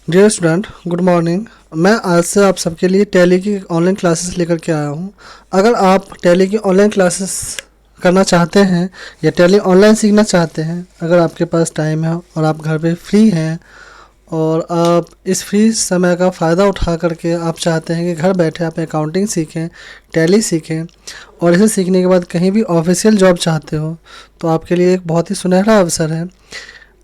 Dear student, good morning. मैं आज से आप सबके लिए टैली की ऑनलाइन क्लासेस लेकर के आया हूँ। अगर आप टैली की ऑनलाइन क्लासेस करना चाहते हैं या टैली ऑनलाइन सीखना चाहते हैं, अगर आपके पास टाइम है और आप घर पे फ्री हैं और आप इस फ्री समय का फ़ायदा उठा करके आप चाहते हैं कि घर बैठे आप अकाउंटिंग सीखें, टैली सीखें और इसे सीखने के बाद कहीं भी ऑफिशियल जॉब चाहते हो, तो आपके लिए एक बहुत ही सुनहरा अवसर है।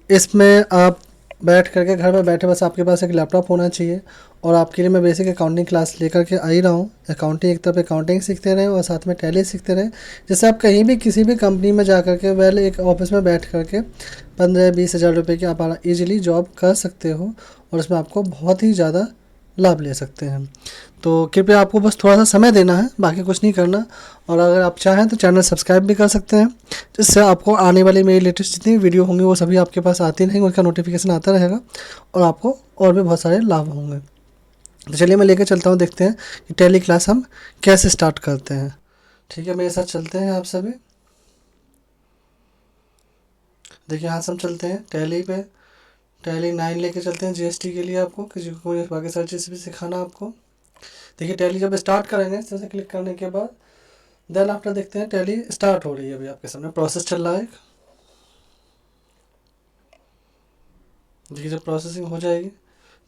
इसमें आप बैठ करके घर में बैठे बस आपके पास एक लैपटॉप होना चाहिए और आपके लिए मैं बेसिक अकाउंटिंग क्लास लेकर के आ ही रहा हूँ। अकाउंटिंग एक तरफ अकाउंटिंग सीखते रहें और साथ में टैली सीखते रहें, जिससे आप कहीं भी किसी भी कंपनी में जा करके एक ऑफिस में बैठ करके 15-20 हज़ार रुपये की आप ईजिली जॉब कर सकते हो और उसमें आपको बहुत ही ज़्यादा लाभ ले सकते हैं। तो कृपया आपको बस थोड़ा सा समय देना है, बाकी कुछ नहीं करना। और अगर आप चाहें तो चैनल सब्सक्राइब भी कर सकते हैं, जिससे आपको आने वाली मेरी लेटेस्ट जितनी वीडियो होंगी वो सभी आपके पास आती रहेंगी, उनका नोटिफिकेशन आता रहेगा और आपको और भी बहुत सारे लाभ होंगे। तो चलिए मैं लेकर चलता हूँ, देखते हैं कि टैली क्लास हम कैसे स्टार्ट करते हैं। ठीक है, मेरे साथ चलते हैं आप सभी। देखिए यहाँ से हम चलते हैं टैली पे। टैली 9 लेके चलते हैं जीएसटी के लिए, आपको किसी को बाकी सारी चीज़ भी सिखाना आपको। देखिए टैली जब स्टार्ट करेंगे इस तरह से क्लिक करने के बाद देन आफ्टर देखते हैं टैली स्टार्ट हो रही है। अभी आपके सामने प्रोसेस चल रहा है। देखिए जब प्रोसेसिंग हो जाएगी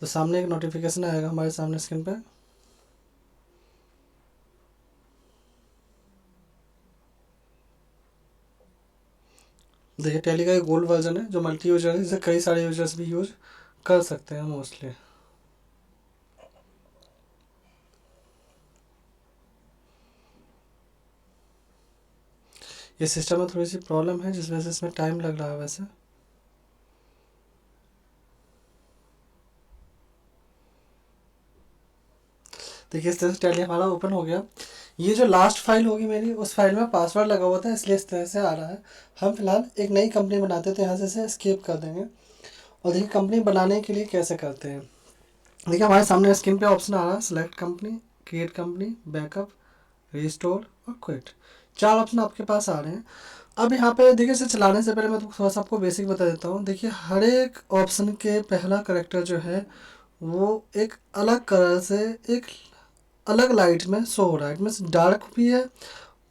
तो सामने एक नोटिफिकेशन आएगा हमारे सामने स्क्रीन पे। देखिए टैली का एक गोल्ड वर्जन है जो मल्टी यूजर है, जिसे कई सारे यूजर्स भी यूज कर सकते हैं मोस्टली। ये सिस्टम में थोड़ी सी प्रॉब्लम है जिस वजह से इसमें टाइम लग रहा है वैसे। देखिए इस तरह से टैली हमारा ओपन हो गया। ये जो लास्ट फाइल होगी मेरी, उस फाइल में पासवर्ड लगा हुआ था इसलिए इस तरह से आ रहा है। हम फिलहाल एक नई कंपनी बनाते तो यहाँ से इसे स्किप कर देंगे। और देखिए कंपनी बनाने के लिए कैसे करते हैं। देखिए हमारे सामने स्क्रीन पे ऑप्शन आ रहा है, select company, create company, backup, restore और क्विट। 4 ऑप्शन आपके पास आ रहे हैं। अब यहाँ पे देखिए इसे चलाने से पहले मैं तो थोड़ा सा आपको बेसिक बता देता हूँ। देखिए हर एक ऑप्शन के पहला करेक्टर जो है वो एक अलग कलर से एक अलग लाइट में शो हो रहा है। इट मीन्स डार्क भी है,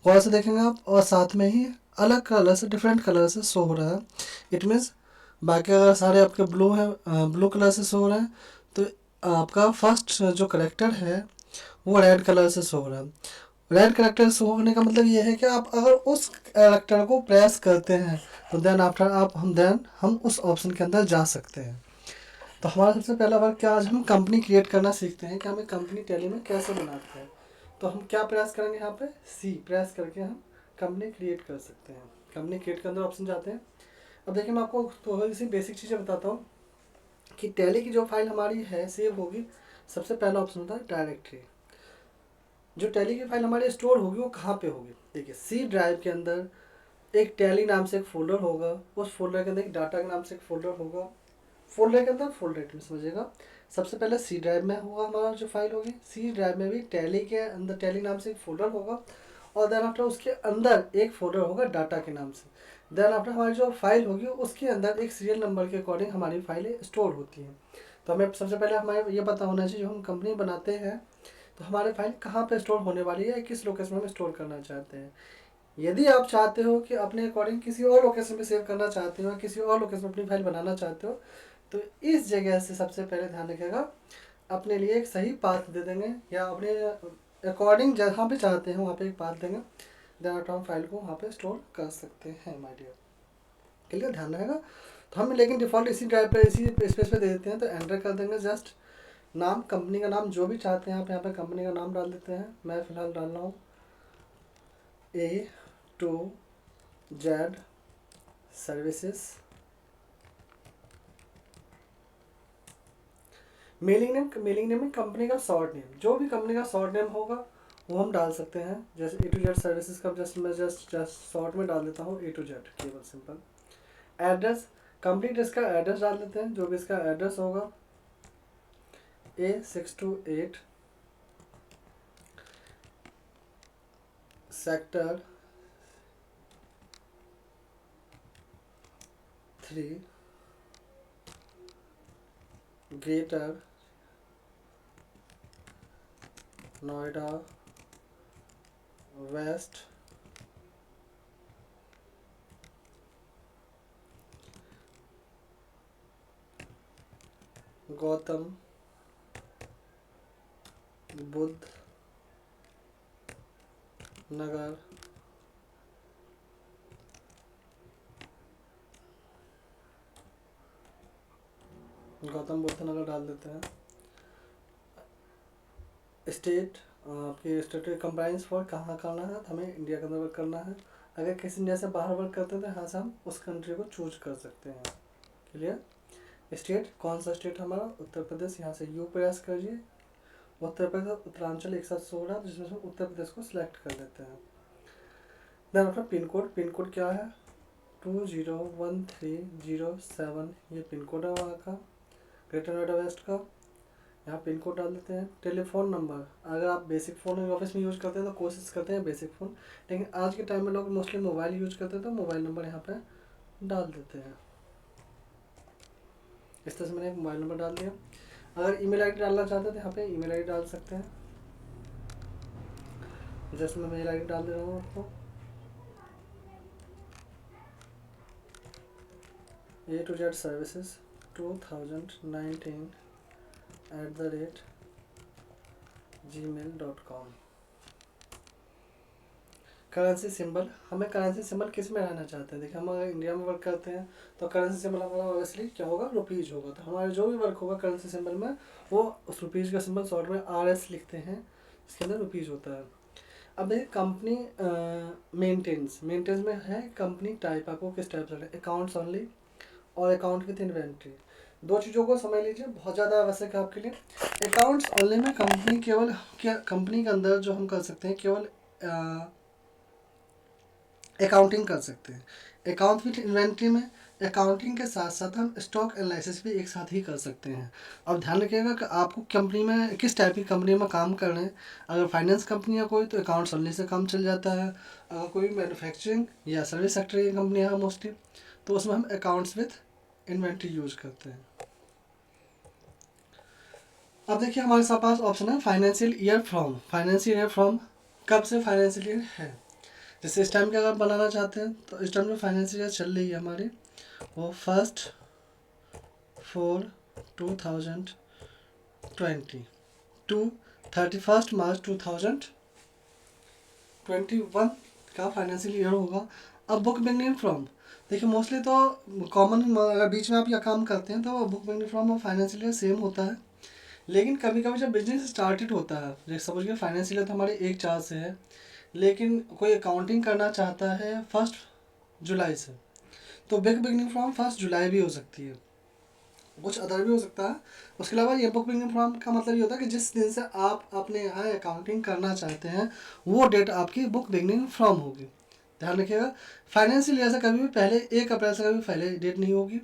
गौर से देखेंगे आप, और साथ में ही अलग कलर से डिफरेंट कलर से शो हो रहा है। इट मीन्स बाकी अगर सारे आपके ब्लू हैं, ब्लू कलर से शो हो रहे हैं, तो आपका फर्स्ट जो करेक्टर है वो रेड कलर से शो हो रहा है। रेड करेक्टर शो होने का मतलब ये है कि आप अगर उस करेक्टर को प्रेस करते हैं तो देन आफ्टर हम उस ऑप्शन के अंदर जा सकते हैं। तो हमारा सबसे पहला वर्क क्या, आज हम कंपनी क्रिएट करना सीखते हैं कि हमें कंपनी टैली में कैसे बनाते हैं। तो हम क्या प्रेस करेंगे, यहाँ पे सी प्रेस करके हम कंपनी क्रिएट कर सकते हैं। कंपनी क्रिएट के अंदर ऑप्शन जाते हैं। अब देखिए मैं आपको थोड़ी सी बेसिक चीज़ें बताता हूँ कि टैली की जो फाइल हमारी है सेव होगी। सबसे पहला ऑप्शन होता है डायरेक्टरी। जो टैली की फाइल हमारी स्टोर होगी वो कहाँ पे होगी, देखिए सी ड्राइव के अंदर एक टैली नाम से एक फोल्डर होगा, उस फोल्डर के अंदर एक डाटा के नाम से एक फोल्डर होगा। फोल्डर के अंदर फोल्डर में समझिएगा, सबसे पहले सी ड्राइव में होगा हमारा जो फाइल होगी। सी ड्राइव में भी टैली के अंदर टैली नाम से एक फोल्डर होगा और देन आफ्टर उसके अंदर एक फोल्डर होगा डाटा के नाम से। देन आफ्टर हमारी जो फाइल होगी उसके अंदर एक सीरियल नंबर के अकॉर्डिंग हमारी फाइलें स्टोर होती हैं। तो हमें सबसे पहले हमारे ये पता होना चाहिए, जो हम कंपनी बनाते हैं तो हमारे फाइल कहाँ पे स्टोर होने वाली है, किस लोकेशन में हम स्टोर करना चाहते हैं। यदि आप चाहते हो कि अपने अकॉर्डिंग किसी और लोकेशन पे सेव करना चाहते हो, किसी और लोकेशन में अपनी फाइल बनाना चाहते हो, तो इस जगह से सबसे पहले ध्यान रखिएगा, अपने लिए एक सही पाथ दे देंगे या अपने अकॉर्डिंग जहाँ पे चाहते हैं वहाँ पे एक पाथ देंगे। देन हम फाइल को वहाँ पे स्टोर कर सकते हैं माय डियर। क्लियर, ध्यान रहेगा। तो हम लेकिन डिफ़ॉल्ट इसी ड्राइव पे इसी स्पेस पे दे देते हैं, तो एंटर कर देंगे जस्ट। नाम कंपनी का नाम जो भी चाहते हैं आप यहाँ पे कंपनी का नाम डाल देते हैं। मैं फ़िलहाल डाल रहा हूँ A to Z services. Mailing name में कंपनी का शॉर्ट नेम, जो भी कंपनी का शॉर्ट नेम होगा वो हम डाल सकते हैं। जैसे A to Z सर्विसेज का जस्ट शॉर्ट में डाल देता हूँ A to Z, केवल सिंपल। एड्रेस, कंप्लीट इसका एड्रेस डाल देते हैं, जो भी इसका एड्रेस होगा A628 sector 3 greater Noida west Gautam Buddh Nagar Gautam Buddh Nagar डाल देते हैं। स्टेट आपकी स्टेट कंप्लाइंस फॉर कहाँ करना है, तो हमें इंडिया के अंदर वर्क करना है। अगर किसी इंडिया से बाहर वर्क करते हैं तो यहाँ से हम उस कंट्री को चूज कर सकते हैं। क्लियर। स्टेट कौन सा स्टेट हमारा, उत्तर प्रदेश, यहाँ से यू प्रयास करिए। उत्तर प्रदेश उत्तरांचल एक साथ 16 जिसमें से उत्तर प्रदेश को सिलेक्ट कर देते हैं। देन अपना पिन कोड, पिन कोड क्या है 201307, ये पिन कोड है वहाँ का ग्रेटर नोएडा वेस्ट का। यहाँ पिन कोड डाल देते हैं। टेलीफोन नंबर, अगर आप बेसिक फ़ोन ऑफिस में यूज़ करते हैं तो कोशिश करते हैं बेसिक फ़ोन, लेकिन आज के टाइम में लोग मोस्टली मोबाइल यूज़ करते हैं तो मोबाइल नंबर यहाँ पे डाल देते हैं। इस तरह से मैंने एक मोबाइल नंबर डाल दिया। अगर ईमेल आईडी डालना चाहते हैं तो यहाँ पे ईमेल आईडी डाल सकते हैं। जस्ट मैं मेल आईडी डाल दे रहा हूँ आपको, A2Z services 2019@gmail.com। Currency symbol, हमें करेंसी सिंबल किस में रहना चाहते हैं। देखिए हम अगर इंडिया में वर्क करते हैं तो करेंसी सिंबल हमारा ऑब्वियसली क्या होगा, रुपीज़ होगा। तो हमारे जो भी वर्क होगा करेंसी सिंबल में, वो उस रुपीज़ का सिंबल शॉर्ट में RS लिखते हैं, इसके अंदर रुपीज़ होता है। अब देखिए कंपनी मेंटेनेंस में है कंपनी टाइप, आपको किस टाइप से अकाउंट्स ओनली और अकाउंट विथ इन्वेंट्री। दो चीज़ों को समझ लीजिए, बहुत ज़्यादा आवश्यक है आपके लिए। अकाउंट्स ओनली में कंपनी केवल क्या, कंपनी के अंदर जो हम कर सकते हैं केवल अकाउंटिंग कर सकते हैं। अकाउंट विथ इन्वेंट्री में अकाउंटिंग के साथ साथ हम स्टॉक एनालिसिस भी एक साथ ही कर सकते हैं। अब ध्यान रखिएगा कि आपको कंपनी में किस टाइप की कंपनी में काम कर रहे हैं। अगर फाइनेंस कंपनी है कोई तो अकाउंट्स ओनली से काम चल जाता है। अगर कोई मैन्युफैक्चरिंग या सर्विस सेक्टर की कंपनी है मोस्टली, तो उसमें हम अकाउंट्स विथ इन्वेंट्री यूज करते हैं। अब देखिए हमारे पास ऑप्शन है financial year from. Financial year from कब से फाइनेंशियल ईयर है, जैसे इस टाइम का अगर बनाना चाहते हैं तो इस टाइम में फाइनेंशियल ईयर चल रही है हमारी, वो 1/4/2020 टू 31 मार्च 2021 का फाइनेंशियल ईयर होगा। अब बुक बिगनिंग फ्रॉम, देखिए मोस्टली तो कॉमन अगर बीच में आप यह काम करते हैं तो बुक बिगनिंग फ्रॉम और फाइनेंशियल ईयर सेम होता है। लेकिन कभी कभी जब बिजनेस स्टार्टेड होता है, जैसे समझिए फाइनेंशियल ईयर तो हमारे 1/4 से है, लेकिन कोई अकाउंटिंग करना चाहता है 1 जुलाई से, तो बिग बिगनिंग फ्रॉम 1 जुलाई भी हो सकती है, कुछ अदर भी हो सकता है। उसके अलावा ये बुक बिगनिंग फ्रॉम का मतलब ये होता है कि जिस दिन से आप अपने यहाँ अकाउंटिंग करना चाहते हैं वो डेट आपकी बुक बिगनिंग फ्रॉम होगी। ध्यान रखिएगा फाइनेंशियल ईयर से कभी भी पहले 1 अप्रैल से कभी पहले डेट नहीं होगी,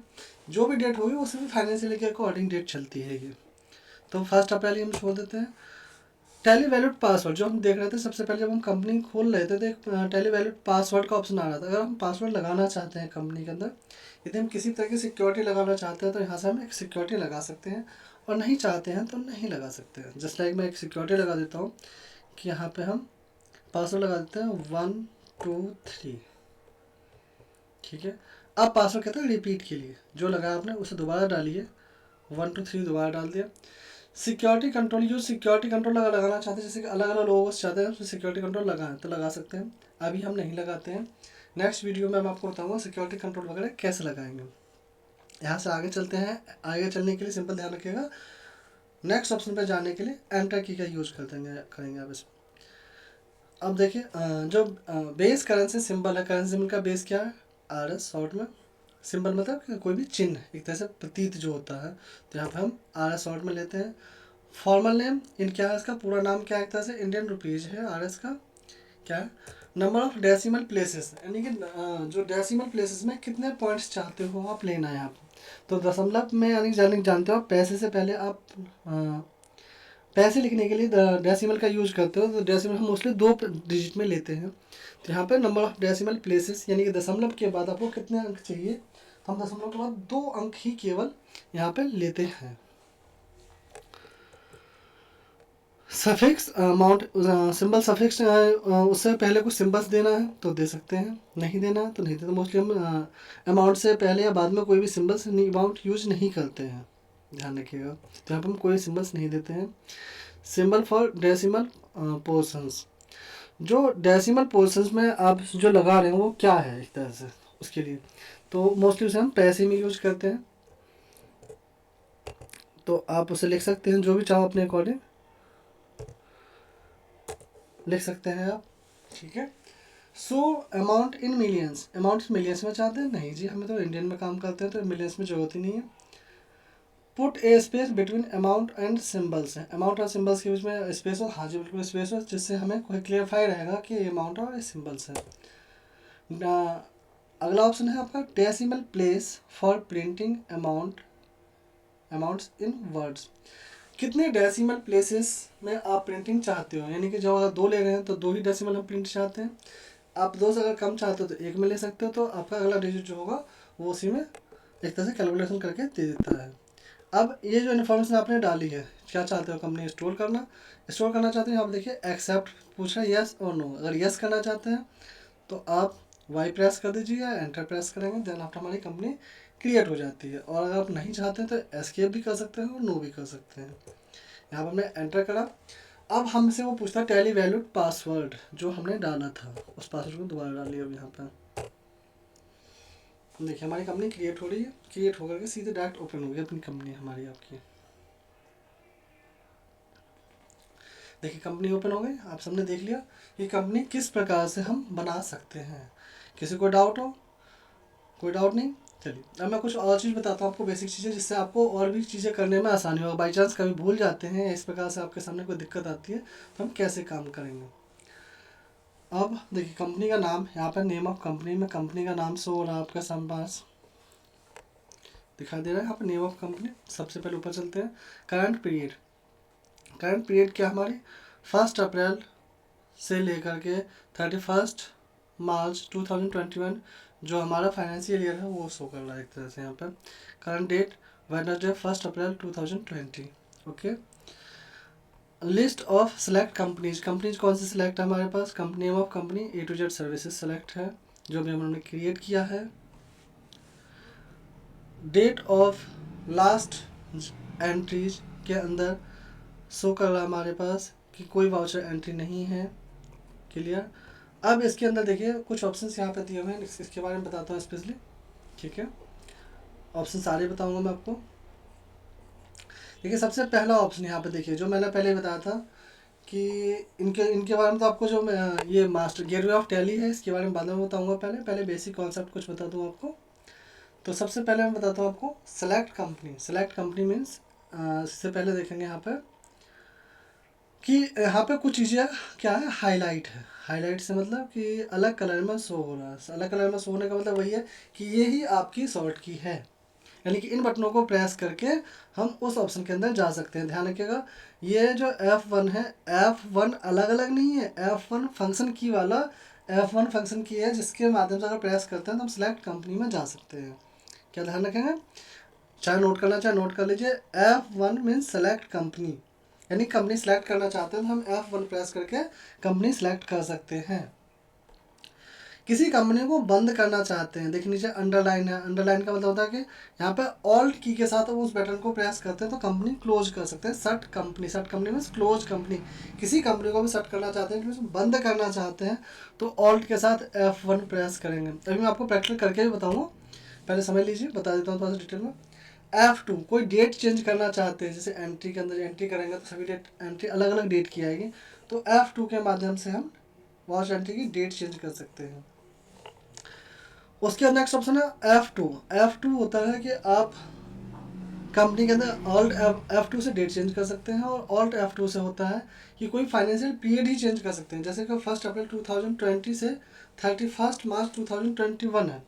जो भी डेट होगी वो सिर्फ फाइनेंशियल ईयर के अकॉर्डिंग डेट चलती है ये। तो 1 अप्रैल ही हम छोड़ देते हैं। टेली वैलिड पासवर्ड जो हम देख रहे थे सबसे पहले जब हम कंपनी खोल रहे थे तो एक टेली वैलिड पासवर्ड का ऑप्शन आ रहा था। अगर हम पासवर्ड लगाना चाहते हैं कंपनी के अंदर, यदि हम किसी तरह की सिक्योरिटी लगाना चाहते हैं तो यहाँ से हम एक सिक्योरिटी लगा सकते हैं, और नहीं चाहते हैं तो नहीं लगा सकते हैं। जस्ट लाइक मैं एक सिक्योरिटी लगा देता हूँ कि यहाँ पे हम पासवर्ड लगा देते हैं 1 2 3, ठीक है। अब पासवर्ड कहते हैं रिपीट के लिए, जो लगाया आपने उसे दोबारा डालिए, 1 2 3 दोबारा डाल दिया। सिक्योरिटी कंट्रोल, जो सिक्योरिटी कंट्रोल अगर लगाना चाहते हैं, जैसे कि अलग अलग लोगों से चाहते हैं उसमें सिक्योरिटी कंट्रोल लगाएं तो लगा सकते हैं, अभी हम नहीं लगाते हैं। नेक्स्ट वीडियो में मैं आपको बताऊंगा सिक्योरिटी कंट्रोल वगैरह कैसे लगाएंगे। यहाँ से आगे चलते हैं। आगे चलने के लिए सिंपल ध्यान रखिएगा, नेक्स्ट ऑप्शन पर जाने के लिए एंटर की का यूज करेंगे आप इसमें। अब देखिए जो बेस करेंसी सिंबल है, करेंसी सिंबल का बेस क्या है, RS शॉर्ट में। सिंबल मतलब कि कोई भी चिन्ह एक तरह से प्रतीत जो होता है, तो यहाँ पे हम RS शॉर्ट में लेते हैं। फॉर्मल नेम इन क्या है, इसका पूरा नाम क्या है, एक तरह से इंडियन रुपीज़ है RS का क्या है। नंबर ऑफ डेसिमल प्लेसेस, यानी कि जो डेसिमल प्लेसेस में कितने पॉइंट्स चाहते हो आप लेना है आप, तो दशमलव में यानी जानते हो आप पैसे से पहले आप पैसे लिखने के लिए डेसिमल का यूज करते हो, तो डेसिमल हम मोस्टली 2 डिजिट में लेते हैं। तो यहाँ पे नंबर ऑफ डेसिमल प्लेसेस यानी कि दशमलव के बाद आपको कितने अंक चाहिए, हम दशमलव के बाद 2 अंक ही केवल यहाँ पे लेते हैं। सफिक्स अमाउंट, सिंबल सफिक्स, उससे पहले कुछ सिंबल्स देना है तो दे सकते हैं, नहीं देना तो नहीं देते। मोस्टली हम अमाउंट से पहले या बाद में कोई भी सिंबल्स अमाउंट यूज नहीं करते हैं, ध्यान रखिएगा। तो यहाँ पर हम कोई सिंबल्स नहीं देते हैं। सिंबल फॉर डेसिमल पोर्शंस, जो डेसिमल पोर्शंस में आप जो लगा रहे हैं वो क्या है एक तरह से उसके लिए, तो मोस्टली उसे हम पैसे में यूज करते हैं। तो आप उसे लिख सकते हैं जो भी चाहो अपने अकॉर्डिंग लिख सकते हैं आप, ठीक है। So amount in millions, amount millions में चाहते हैं, नहीं जी हमें तो इंडियन में काम करते हैं तो मिलियंस में जरूरत ही नहीं है। Put A space between amount and symbols है, अमाउंट और सिंबल्स के बीच में स्पेस हो, हाँ जी बिल्कुल स्पेस हो, जिससे हमें कोई क्लियरफाई रहेगा कि ये अमाउंट और सिंबल्स है। अगला ऑप्शन है आपका decimal place for printing amounts in words, कितने डेसिमल प्लेसेस में आप प्रिंटिंग चाहते हो, यानी कि जब अगर 2 ले रहे हैं तो 2 ही डेसिमल हम प्रिंट चाहते हैं। आप 2 से अगर कम चाहते हो तो 1 में ले सकते हो, तो आपका अगला डिजिट जो होगा वो उसी में एक तरह से कैलकुलेशन करके दे देता है। अब ये जो इन्फॉर्मेशन आपने डाली है, क्या चाहते हो कंपनी स्टोर करना चाहते हैं, आप देखिए एक्सेप्ट पूछ रहा है येस और नो। अगर येस करना चाहते हैं तो आप वाई प्रेस कर दीजिए या एंटर प्रेस करेंगे, देन आफ्टर हमारी कंपनी क्रिएट हो जाती है। और अगर आप नहीं चाहते हैं तो एस्केप भी कर सकते हैं और नो भी कर सकते हैं। यहाँ पर हमने एंटर करा, अब हमसे वो पूछता है टैली वैल्यूड पासवर्ड जो हमने डाला था, उस पासवर्ड को दोबारा डालिए। अब यहाँ पर देखिए हमारी कंपनी क्रिएट हो रही है, क्रिएट होकर के सीधे डायरेक्ट ओपन हो गई अपनी कंपनी हमारी आपकी। देखिए कंपनी ओपन हो गई, आप सबने देख लिया कि कंपनी किस प्रकार से हम बना सकते हैं। किसी को डाउट हो? कोई डाउट नहीं? चलिए अब मैं कुछ और चीज़ बताता हूँ आपको, बेसिक चीज़ें, जिससे आपको और भी चीज़ें करने में आसानी होगा। बाई चांस कभी भूल जाते हैं, इस प्रकार से आपके सामने कोई दिक्कत आती है तो हम कैसे काम करेंगे। अब देखिए कंपनी का नाम, यहाँ पर नेम ऑफ कंपनी में कंपनी का नाम शो हो रहा है आपके सामने पास दिखाई दे रहा है। यहाँ पर नेम ऑफ कंपनी, सबसे पहले ऊपर चलते हैं। करंट पीरियड, करंट पीरियड क्या हमारी 1 अप्रैल से लेकर के 31 मार्च 2021 जो हमारा फाइनेंशियल ईयर है वो शो कर रहा है एक तरह से। यहाँ पर current date Wednesday 1 April 2020। Okay, list of select companies, companies कौन सी सिलेक्ट है हमारे पास, company name of company A to Z services select है जो भी हमने क्रिएट किया है। डेट ऑफ लास्ट एंट्रीज के अंदर शो कर रहा है हमारे पास कि कोई वाउचर एंट्री नहीं है। क्लियर। अब इसके अंदर देखिए कुछ ऑप्शंस यहाँ पे दिए हुए हैं, इसके बारे में बताता हूँ स्पेशली, ठीक है। ऑप्शन सारे बताऊंगा मैं आपको। देखिए सबसे पहला ऑप्शन यहाँ पे देखिए, जो मैंने पहले बताया था कि इनके बारे में तो आपको जो ये मास्टर गेटवे ऑफ टैली है इसके बारे में बाद में बताऊंगा। पहले बेसिक कॉन्सेप्ट कुछ बता दूँ आपको। तो सबसे पहले मैं बताता हूँ आपको select company. Select company means इससे पहले देखेंगे यहाँ पर कि यहाँ पे कुछ चीज़ें क्या है, हाईलाइट है। हाईलाइट से मतलब कि अलग कलर में शो हो रहा है। अलग कलर में शो होने का मतलब वही है कि ये ही आपकी शॉर्ट की है, यानी कि इन बटनों को प्रेस करके हम उस ऑप्शन के अंदर जा सकते हैं। ध्यान रखिएगा ये जो F1 है, F1 अलग अलग नहीं है, F1 फंक्शन की वाला F1 फंक्शन की है, जिसके माध्यम से अगर प्रेस करते हैं तो हम सेलेक्ट कंपनी में जा सकते हैं। क्या ध्यान रखेंगे, चाहे नोट करना चाहे नोट कर लीजिए। F1 मीन्स सेलेक्ट कंपनी, यानी कंपनी सेलेक्ट करना चाहते हैं तो हम F1 प्रेस करके कंपनी सेलेक्ट कर सकते हैं। किसी कंपनी को बंद करना चाहते हैं, देखिए नीचे अंडरलाइन है, अंडरलाइन का मतलब होता है कि यहाँ पे ऑल्ट की के साथ उस बटन को प्रेस करते हैं तो कंपनी क्लोज कर सकते हैं। Shut company means close company. किसी कंपनी को भी शट करना चाहते हैं, बंद करना चाहते हैं तो ऑल्ट के साथ F1 प्रेस करेंगे। अभी मैं आपको प्रैक्टिकल करके भी बताऊँगा, पहले समझ लीजिए, बता देता हूँ थोड़ा सा डिटेल में। F2 कोई डेट चेंज करना चाहते हैं, जैसे एंट्री के अंदर एंट्री करेंगे तो सभी डेट एंट्री अलग अलग डेट की आएगी, तो F2 के माध्यम से हम वॉच एंट्री की डेट चेंज कर सकते हैं। उसके बाद नेक्स्ट ऑप्शन है F2। F2 होता है कि आप कंपनी के अंदर ऑल्ट F2 से डेट चेंज कर सकते हैं, और ऑल्ट F2 से होता है कि कोई फाइनेंशियल पीरियड ही चेंज कर सकते हैं। जैसे कि 1 अप्रैल 2020 से 31 मार्च 2021 है,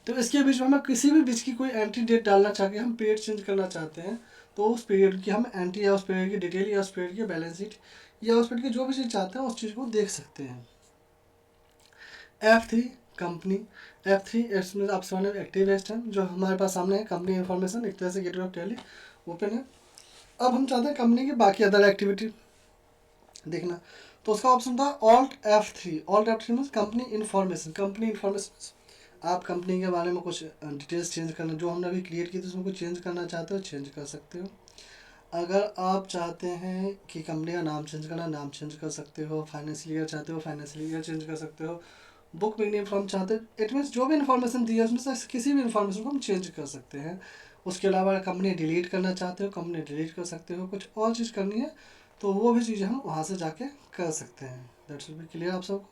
तो इसके बीच में हमें किसी भी बीच की कोई एंट्री डेट डालना चाह के हम पीरियड चेंज करना चाहते हैं, तो उस पीरियड की हम एंट्री या उस पीरियड की डिटेल या उस पीरियड की बैलेंस शीट या उस पीरियड की जो भी चीज़ चाहते हैं उस चीज़ को देख सकते हैं। F3 कंपनी, F3 इसमें आप समझ एक्टिव लिस्ट है, जो हमारे पास सामने है कंपनी इन्फॉर्मेशन, एक तरह से गेटवे ऑफ टैली ओपन है। अब हम चाहते हैं कंपनी की बाकी अदर एक्टिविटी, देखना। तो उसका ऑप्शन था Alt F3। Alt F3 means company information. Company information, आप कंपनी के बारे में कुछ डिटेल्स चेंज करना, जो हमने अभी क्रिएट की थी उसमें कुछ चेंज करना चाहते हो चेंज कर सकते हो। अगर आप चाहते हैं कि कंपनी का नाम चेंज करना, नाम चेंज कर सकते हो। फाइनेंशियल ईयर चाहते हो, फाइनेंशियल ईयर चेंज कर सकते हो। बुक बिगनिंग फ्रॉम चाहते हो, इट मीन्स जो भी इन्फॉर्मेशन दी है उसमें से किसी भी इन्फॉर्मेशन को हम चेंज कर सकते हैं। उसके अलावा कंपनी डिलीट करना चाहते हो, कंपनी डिलीट कर सकते हो। कुछ और चीज़ करनी है तो वो भी चीज़ें हम वहाँ से जाके कर सकते हैं। दैट्स विल बी क्लियर आप सबको।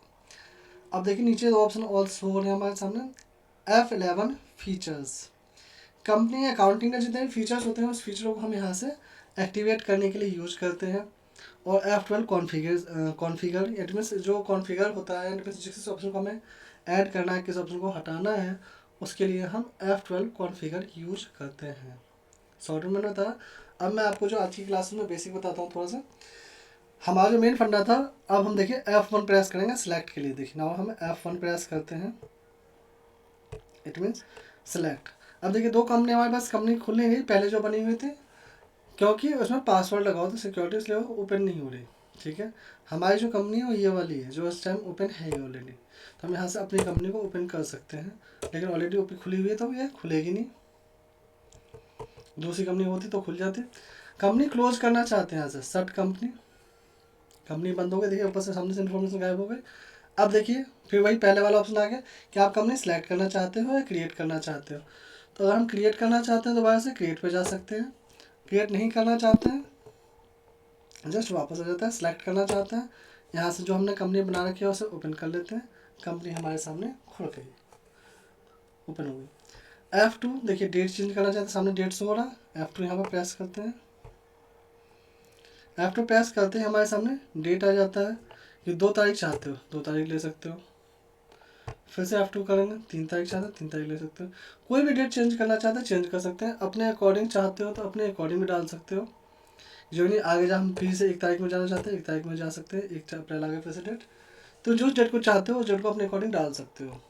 अब देखिए नीचे दो ऑप्शन और शो हो रहे हैं हमारे सामने। F11 फीचर्स, कंपनी अकाउंटिंग के जितने भी फीचर्स होते हैं उस फीचरों को हम यहाँ से एक्टिवेट करने के लिए यूज करते हैं। और F12 कॉन्फ़िगर, इट मीन्स जो कॉन्फ़िगर होता है, इट मीन्स जिस ऑप्शन को हमें ऐड करना है, किस ऑप्शन को हटाना है, उसके लिए हम F12 कॉन्फ़िगर यूज करते हैं। शॉर्ट में बताया। अब मैं आपको जो आज की क्लास में बेसिक बताता हूँ थोड़ा सा। हमारा जो मेन फंडा था, अब हम देखिए F1 प्रेस करेंगे सिलेक्ट के लिए। देखिए नाउ हम F1 प्रेस करते हैं, इट मीन्स सिलेक्ट। अब देखिए दो कंपनी हमारे पास कंपनी खुल नहीं रही पहले जो बनी हुई थी, क्योंकि उसमें पासवर्ड लगाओ तो सिक्योरिटी इसलिए वो ओपन नहीं हो रही। ठीक है, हमारी जो कंपनी है वो ये वाली है जो इस टाइम ओपन है ही ऑलरेडी। तो हम यहाँ से अपनी कंपनी को ओपन कर सकते हैं, लेकिन ऑलरेडी ओपन खुली हुई है तो ये खुलेगी नहीं। दूसरी कंपनी होती तो खुल जाती। कंपनी क्लोज करना चाहते हैं, यहाँ से शट कंपनी, कंपनी बंद हो गई। देखिए ऊपर से सामने से इन्फॉर्मेशन गायब हो गई। अब देखिए फिर वही पहले वाला ऑप्शन आ गया कि आप कंपनी सेलेक्ट करना चाहते हो या क्रिएट करना चाहते हो। तो अगर हम क्रिएट करना चाहते हैं दोबारा से क्रिएट पे जा सकते हैं। क्रिएट नहीं करना चाहते हैं जस्ट वापस आ जाता है। सेलेक्ट करना चाहते हैं, यहाँ से जो हमने कंपनी बना रखी है उसे ओपन कर लेते हैं। कंपनी हमारे सामने खुल गई, ओपन हो गई। F2 देखिए डेट चेंज करना चाहते हैं, सामने डेट शो हो रहा है। F2 यहाँ पर प्रेस करते हैं। F2 प्रेस करते हैं हमारे सामने डेट आ जाता है कि 2 तारीख चाहते हो 2 तारीख ले सकते हो। फिर से F2 करेंगे, 3 तारीख चाहते हो 3 तारीख ले सकते हो। कोई भी डेट चेंज करना चाहते हैं चेंज कर सकते हैं। अपने अकॉर्डिंग चाहते हो तो अपने अकॉर्डिंग भी डाल सकते हो। जो नहीं आगे जा हम फिर से 1 तारीख में जाना चाहते हैं 1 तारीख में जा सकते हैं। 1 अप्रैल आगे फिर से डेट, तो जो डेट को चाहते हो उस डेट को अपने अकॉर्डिंग डाल सकते हो।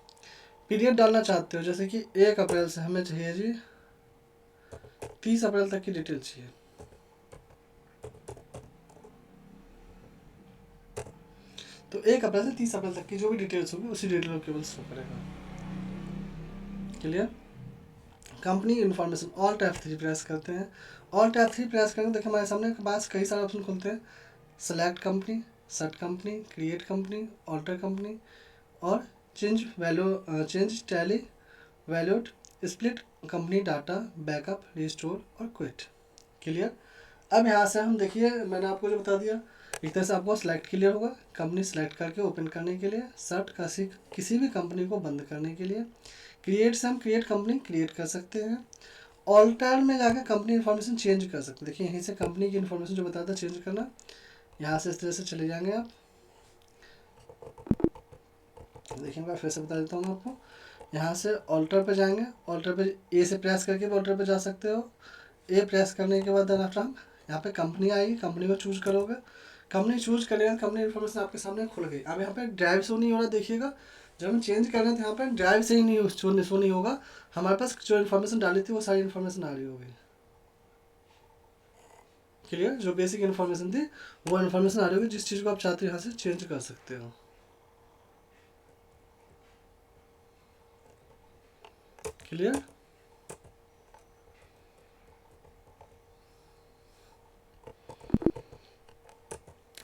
पीरियड डालना चाहते हो, जैसे कि 1 अप्रैल से हमें चाहिए जी 30 अप्रैल तक की डिटेल चाहिए। तो 1 अप्रैल से 30 अप्रैल तक की जो भी डिटेल्स होगी उसी डिटेल को केवल शो करेगा। Clear. Company information Alt F3 press करते हैं। Alt F3 प्रेस करेंगे देखिए हमारे सामने के पास कई सारे ऑप्शन खुलते हैं। Select company, set company, create company, alter company और change value, change tally valued, split company data, backup, restore और क्विट। क्लियर। अब यहाँ से हम देखिए मैंने आपको जो बता दिया, एक तरह से आपको सेलेक्ट क्लियर होगा। कंपनी सेलेक्ट करके ओपन करने के लिए, सर्ट किसी भी कंपनी को बंद करने के लिए। क्रिएट से हम क्रिएट कंपनी क्रिएट कर सकते हैं। ऑल्टर में जाकर कंपनी इन्फॉर्मेशन चेंज कर सकते हैं। देखिए यहीं से कंपनी की इन्फॉर्मेशन जो बताता है चेंज करना, यहाँ से इस तरह से चले जाएंगे आप। देखिए मैं फिर से बता देता हूँ आपको। यहाँ से ऑल्टर पे जाएंगे, ऑल्टर पे ए से प्रेस करके भी ऑल्टर पे जा सकते हो। ए प्रेस करने के बाद देन आफ्टर हम यहाँ पे कंपनी आएगी, कंपनी को चूज करोगे। कंपनी चूज करेंगे, कंपनी इन्फॉर्मेशन आपके सामने खुल गई। अब यहाँ पे ड्राइव शो नहीं हो रहा, देखिएगा जब हम चेंज कर रहे थे यहाँ पे ड्राइव से ही नहीं शो नहीं होगा। हमारे पास जो इन्फॉर्मेशन डाली थी वो सारी इन्फॉर्मेशन आ रही होगी। क्लियर। जो बेसिक इन्फॉर्मेशन थी वो इन्फॉर्मेशन आ रही होगी, जिस चीज़ को आप चाहते हो यहाँ से चेंज कर सकते हो। क्लियर।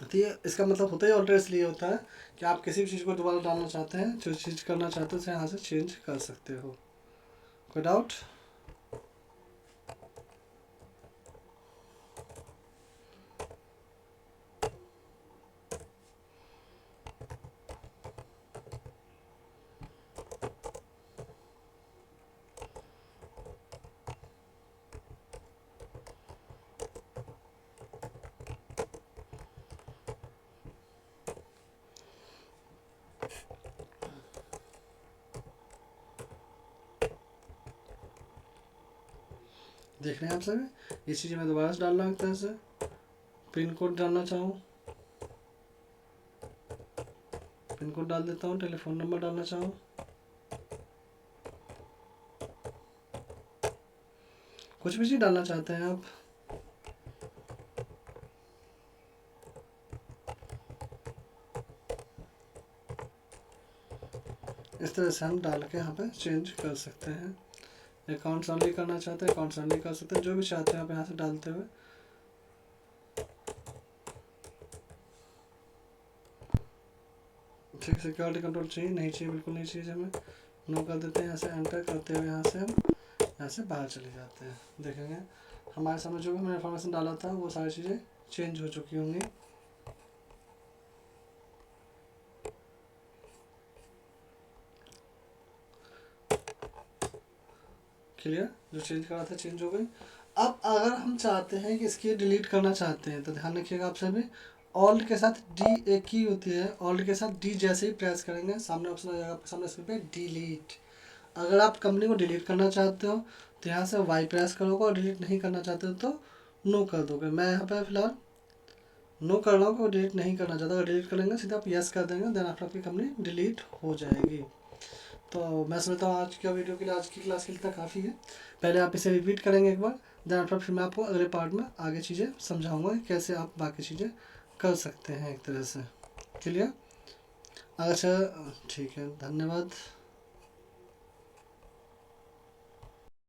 तो ये इसका मतलब होता ही ऑल्टर इसलिए होता है कि आप किसी भी चीज़ को दोबारा डालना चाहते हैं, जो चीज़ करना चाहते हो उसे यहाँ से चेंज कर सकते हो। कोई डाउट। देख रहे हैं आप सभी, ये चीज़ें मैं दोबारा से डाल रहा हूँ एक तरह से। पिन कोड डालना चाहूँ पिन कोड डाल देता हूँ, टेलीफोन नंबर डालना चाहूँ कुछ भी चीज़ डालना चाहते हैं आप। इस तरह से हम डाल के यहाँ पे चेंज कर सकते हैं। अकाउंट्स ऑनली करना चाहते हैं अकाउंट्स ऑनली कर सकते हैं, जो भी चाहते हैं आप यहाँ से डालते हुए। ठीक, सिक्योरिटी कंट्रोल चाहिए नहीं चाहिए, बिल्कुल नहीं चाहिए हमें, नो कर देते हैं। यहाँ से एंटर करते हुए यहाँ से हम यहाँ से बाहर चले जाते हैं। देखेंगे हमारे सामने जो भी हमने इन्फॉर्मेशन डाला था वो सारी चीज़ें चेंज हो चुकी होंगी। क्लियर, जो चेंज करा था चेंज हो गई। अब अगर हम चाहते हैं कि इसकी डिलीट करना चाहते हैं तो ध्यान रखिएगा आप सभी, ऑल्ट के साथ डी एक की होती है, ऑल्ट के साथ डी जैसे ही प्रेस करेंगे सामने ऑप्शन आ जाएगा आपके सामने स्क्रीन पे डिलीट। अगर आप कंपनी को डिलीट करना चाहते हो तो यहाँ से वाई प्रेस करोगे, और डिलीट नहीं करना चाहते हो तो नो कर दोगे। मैं यहाँ पे फिलहाल नो कर रहा हूँ कि वो डिलीट नहीं करना चाहता। अगर डिलीट करेंगे सीधा आप यस कर देंगे, देन आफ्टर आपकी कंपनी डिलीट हो जाएगी। तो मैं समझता हूँ आज का वीडियो के लिए, आज की क्लास के लिए इतना काफ़ी है। पहले आप इसे रिपीट करेंगे एक बार, देन आफ्टर फिर मैं आपको अगले पार्ट में आगे चीज़ें समझाऊंगा कैसे आप बाकी चीज़ें कर सकते हैं एक तरह से। क्लियर? अच्छा, ठीक है, धन्यवाद।